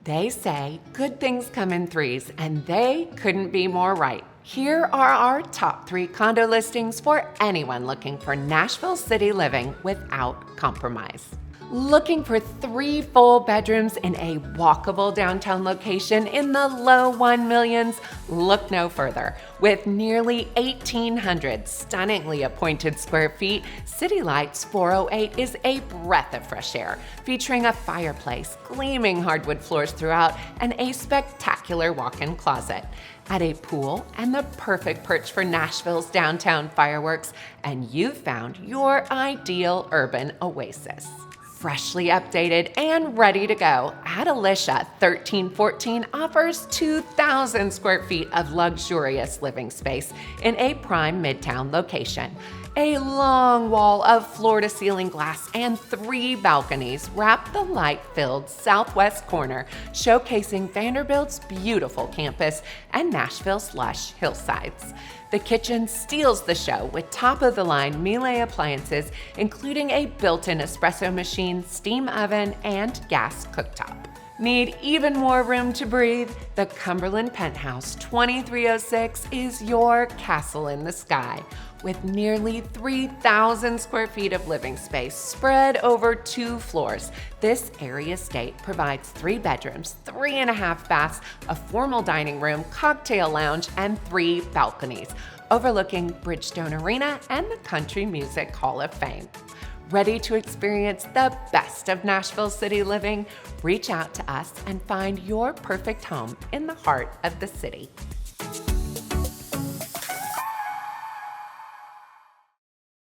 They say good things come in threes, and they couldn't be more right. Here are our top 3 condo listings for anyone looking for Nashville city living without compromise. Looking for 3 full bedrooms in a walkable downtown location in the low 1 millions? Look no further. With nearly 1,800 stunningly appointed square feet, City Lights 408 is a breath of fresh air, featuring a fireplace, gleaming hardwood floors throughout, and a spectacular walk-in closet. Add a pool and the perfect perch for Nashville's downtown fireworks, and you've found your ideal urban oasis. Freshly updated and ready to go, Adelicia 1314 offers 2,000 square feet of luxurious living space in a prime Midtown location. A long wall of floor-to-ceiling glass and 3 balconies wrap the light-filled southwest corner, showcasing Vanderbilt's beautiful campus and Nashville's lush hillsides. The kitchen steals the show with top-of-the-line Miele appliances, including a built-in espresso machine, steam oven, and gas cooktop. Need even more room to breathe? The Cumberland Penthouse 2306 is your castle in the sky. With nearly 3,000 square feet of living space spread over 2 floors, this airy estate provides 3 bedrooms, 3.5 baths, a formal dining room, cocktail lounge, and 3 balconies, overlooking Bridgestone Arena and the Country Music Hall of Fame. Ready to experience the best of Nashville city living? Reach out to us and find your perfect home in the heart of the city.